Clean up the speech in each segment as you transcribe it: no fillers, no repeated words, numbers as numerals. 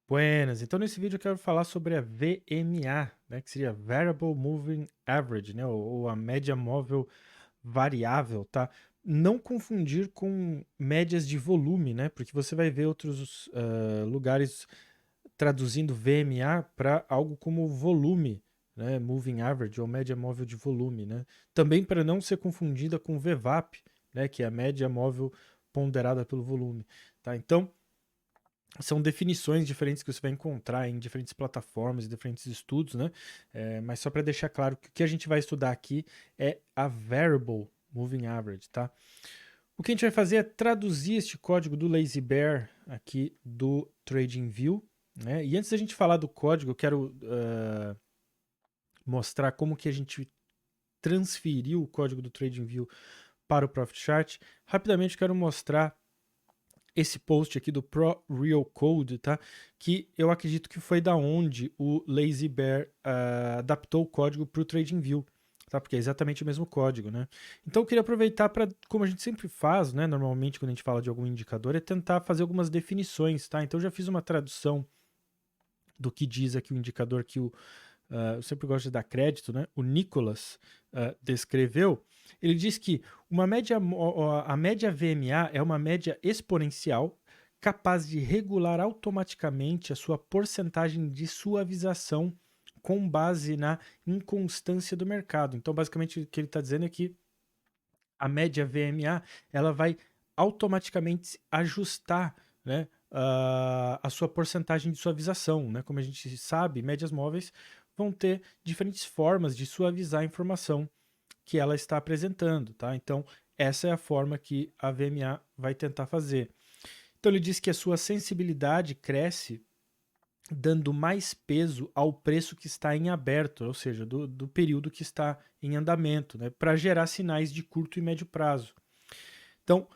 Buenas, então nesse vídeo eu quero falar sobre a VMA, né, que seria Variable Moving Average, né, ou a média móvel variável, tá? Não confundir com médias de volume, né, porque você vai ver outros lugares traduzindo VMA para algo como volume, né, Moving Average ou média móvel de volume, né? Também para não ser confundida com VWAP, né, que é a média móvel ponderada pelo volume, tá? Então são definições diferentes que você vai encontrar em diferentes plataformas e diferentes estudos, né? Mas só para deixar claro que o que a gente vai estudar aqui é a Variable Moving Average, tá? O que a gente vai fazer é traduzir este código do Lazy Bear aqui do TradingView, né? E antes da gente falar do código, eu quero mostrar como que a gente transferiu o código do TradingView para o Profit Chart. Rapidamente eu quero mostrar esse post aqui do Pro Real Code, tá? Que eu acredito que foi da onde o Lazy Bear adaptou o código para o TradingView, tá? Porque é exatamente o mesmo código, né? Então eu queria aproveitar para, como a gente sempre faz, né? Normalmente quando a gente fala de algum indicador, é tentar fazer algumas definições, tá? Então eu já fiz uma tradução do que diz aqui o indicador que eu sempre gosto de dar crédito, né? O Nicholas descreveu. Ele diz que a média VMA é uma média exponencial capaz de regular automaticamente a sua porcentagem de suavização com base na inconstância do mercado. Então, basicamente, o que ele está dizendo é que a média VMA ela vai automaticamente ajustar, né, a sua porcentagem de suavização, né? Como a gente sabe, médias móveis vão ter diferentes formas de suavizar a informação que ela está apresentando, tá? Então, essa é a forma que a VMA vai tentar fazer. Então, ele diz que a sua sensibilidade cresce dando mais peso ao preço que está em aberto, ou seja, do período que está em andamento, né, para gerar sinais de curto e médio prazo. Então,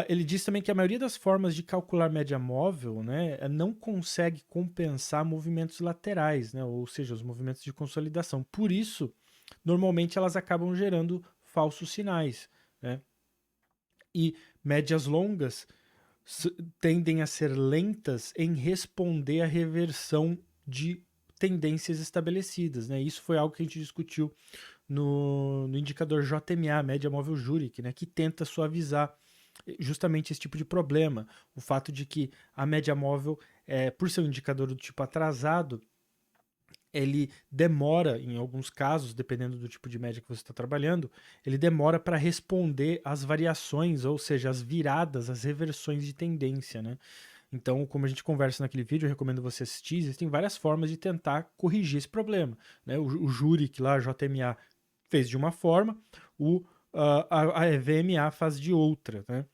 ele diz também que a maioria das formas de calcular média móvel, né, não consegue compensar movimentos laterais, né, ou seja, os movimentos de consolidação. Por isso, normalmente elas acabam gerando falsos sinais, né? E médias longas tendem a ser lentas em responder à reversão de tendências estabelecidas, né? Isso foi algo que a gente discutiu no indicador JMA, média móvel Jurek, né, que tenta suavizar justamente esse tipo de problema. O fato de que a média móvel, por ser um indicador do tipo atrasado, ele demora, em alguns casos, dependendo do tipo de média que você está trabalhando, ele demora para responder às variações, ou seja, às viradas, às reversões de tendência, né? Então, como a gente conversa naquele vídeo, eu recomendo você assistir, existem várias formas de tentar corrigir esse problema, né? O Jurek lá, JMA, fez de uma forma, a VMA faz de outra, né?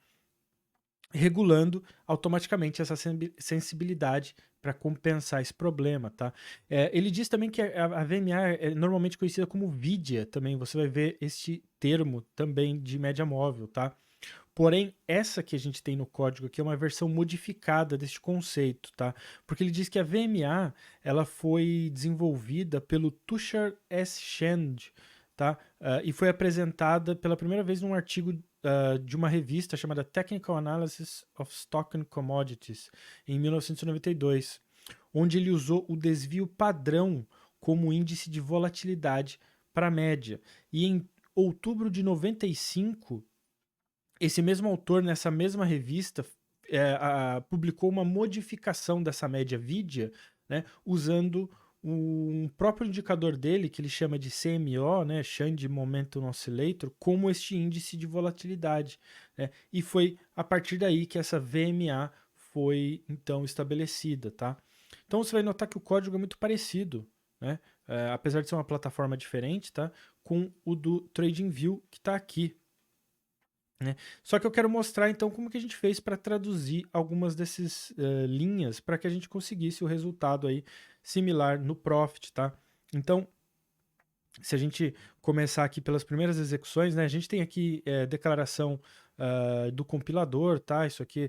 Regulando automaticamente essa sensibilidade para compensar esse problema, tá? Ele diz também que a VMA é normalmente conhecida como VIDIA também, você vai ver este termo também de média móvel, tá? Porém, essa que a gente tem no código aqui é uma versão modificada deste conceito, tá? Porque ele diz que a VMA ela foi desenvolvida pelo Tushar S. Shand, tá? E foi apresentada pela primeira vez num artigo de uma revista chamada Technical Analysis of Stock and Commodities, em 1992, onde ele usou o desvio padrão como índice de volatilidade para a média. E em outubro de 95, esse mesmo autor, nessa mesma revista, publicou uma modificação dessa média VIDIA, né, usando um próprio indicador dele, que ele chama de CMO, né, Change Momentum Oscillator, como este índice de volatilidade, né, e foi a partir daí que essa VMA foi então estabelecida, tá? Então você vai notar que o código é muito parecido, né, apesar de ser uma plataforma diferente, tá, com o do TradingView que está aqui, né? Só que eu quero mostrar então como que a gente fez para traduzir algumas dessas linhas para que a gente conseguisse o resultado aí similar no Profit, tá? Então, se a gente começar aqui pelas primeiras execuções, né, a gente tem aqui declaração do compilador, tá? Isso aqui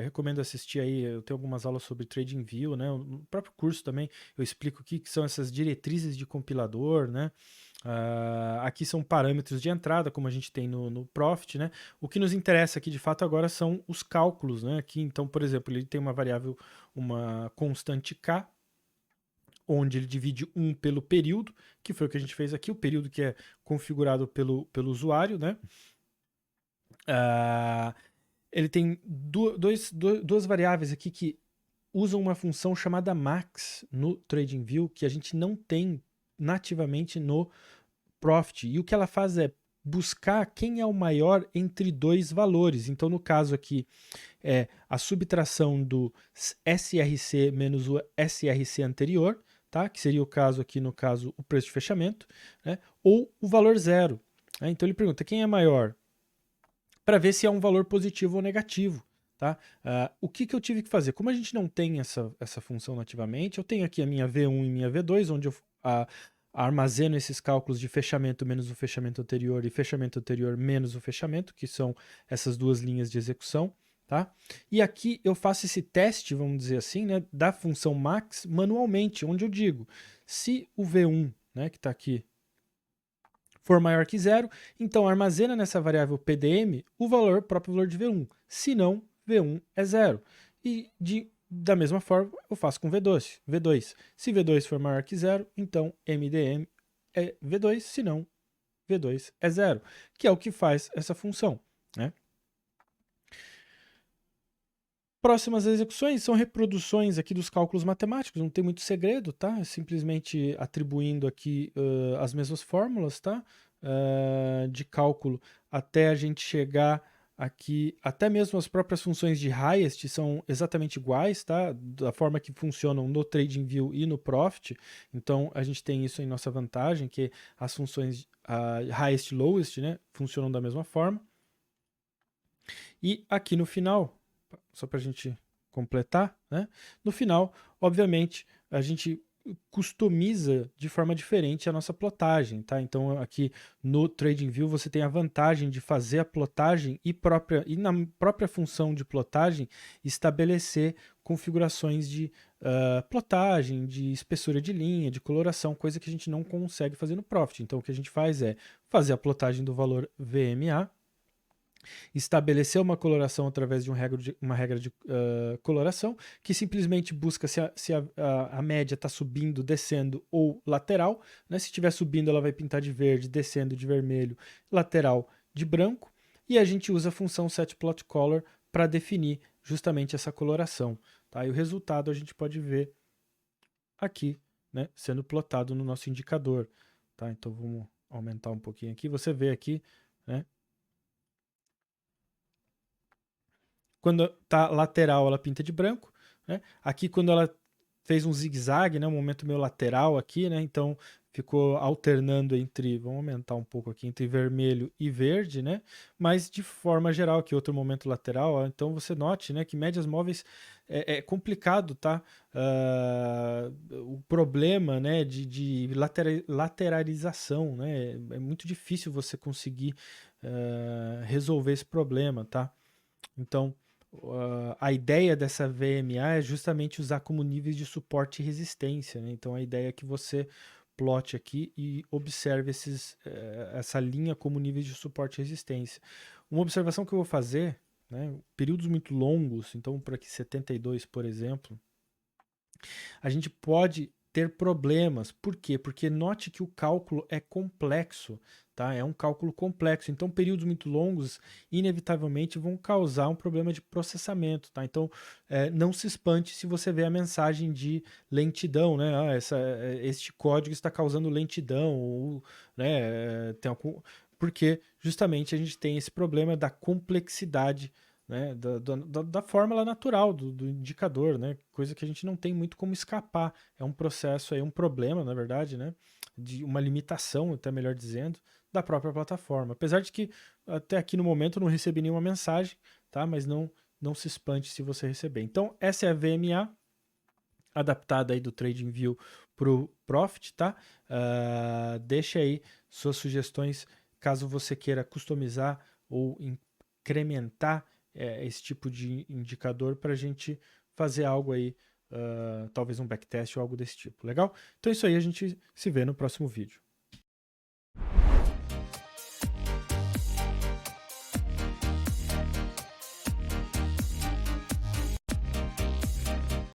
recomendo assistir aí. Eu tenho algumas aulas sobre TradingView, né? No próprio curso também eu explico o que são essas diretrizes de compilador, né? Aqui são parâmetros de entrada, como a gente tem no Profit, né? O que nos interessa aqui, de fato, agora são os cálculos, né? Aqui, então, por exemplo, ele tem uma variável, uma constante K, onde ele divide 1 pelo período, que foi o que a gente fez aqui, o período que é configurado pelo usuário, né? Ele tem duas variáveis aqui que usam uma função chamada max no TradingView, que a gente não tem nativamente no Profit. E o que ela faz é buscar quem é o maior entre dois valores. Então, no caso aqui, é a subtração do SRC menos o SRC anterior, tá? Que seria o caso aqui, no caso, o preço de fechamento, né? Ou o valor zero. Né? Então, ele pergunta quem é maior, para ver se é um valor positivo ou negativo. Tá? O que eu tive que fazer? Como a gente não tem essa função nativamente, eu tenho aqui a minha V1 e minha V2, onde eu armazeno esses cálculos de fechamento menos o fechamento anterior e fechamento anterior menos o fechamento, que são essas duas linhas de execução. Tá? E aqui eu faço esse teste, vamos dizer assim, né, da função max manualmente, onde eu digo, se o V1, né, que está aqui, for maior que zero, então armazena nessa variável PDM o próprio valor de V1. Se não, V1 é zero. E da mesma forma eu faço com V2. Se V2 for maior que zero, então MDM é V2, se não, V2 é zero, que é o que faz essa função. Né? Próximas execuções são reproduções aqui dos cálculos matemáticos, não tem muito segredo, tá? É simplesmente atribuindo aqui as mesmas fórmulas, tá? De cálculo até a gente chegar aqui, até mesmo as próprias funções de highest são exatamente iguais, tá? Da forma que funcionam no TradingView e no Profit. Então a gente tem isso em nossa vantagem, que as funções highest e lowest, né, funcionam da mesma forma. E aqui no final, só para a gente completar, né? No final, obviamente, a gente customiza de forma diferente a nossa plotagem, tá? Então aqui no TradingView você tem a vantagem de fazer a plotagem e na própria função de plotagem estabelecer configurações de plotagem, de espessura de linha, de coloração, coisa que a gente não consegue fazer no Profit. Então o que a gente faz é fazer a plotagem do valor VMA, estabelecer uma coloração através de uma regra de coloração, que simplesmente busca se a média está subindo, descendo ou lateral. Né? Se estiver subindo, ela vai pintar de verde, descendo de vermelho, lateral de branco. E a gente usa a função setPlotColor para definir justamente essa coloração. Tá? E o resultado a gente pode ver aqui, né, sendo plotado no nosso indicador. Tá? Então vamos aumentar um pouquinho aqui. Você vê aqui, né, quando tá lateral, ela pinta de branco. Né? Aqui, quando ela fez um zigue-zague, né? Um momento meio lateral aqui, né? Então ficou alternando entre, vamos aumentar um pouco aqui, entre vermelho e verde, né? Mas de forma geral, aqui outro momento lateral, então você note, né, que médias móveis é complicado, tá? O problema, né, de lateralização, né? É muito difícil você conseguir resolver esse problema, tá? Então, a ideia dessa VMA é justamente usar como níveis de suporte e resistência. Né? Então, a ideia é que você plote aqui e observe essa linha como níveis de suporte e resistência. Uma observação que eu vou fazer, né, períodos muito longos, então por aqui 72, por exemplo, a gente pode ter problemas. Por quê? Porque note que o cálculo é complexo, tá? É um cálculo complexo. Então, períodos muito longos, inevitavelmente, vão causar um problema de processamento, tá? Então, não se espante se você vê a mensagem de lentidão, né? Este código está causando lentidão, ou, né, porque justamente a gente tem esse problema da complexidade, né, da fórmula natural do indicador, né, coisa que a gente não tem muito como escapar. É um processo aí, um problema, na verdade, né, de uma limitação, até melhor dizendo, da própria plataforma. Apesar de que até aqui no momento eu não recebi nenhuma mensagem, tá, mas não se espante se você receber. Então essa é a VMA adaptada aí do TradingView para o Profit, tá? Deixa aí suas sugestões caso você queira customizar ou incrementar esse tipo de indicador para a gente fazer algo aí, talvez um backtest ou algo desse tipo, legal? Então é isso aí, a gente se vê no próximo vídeo.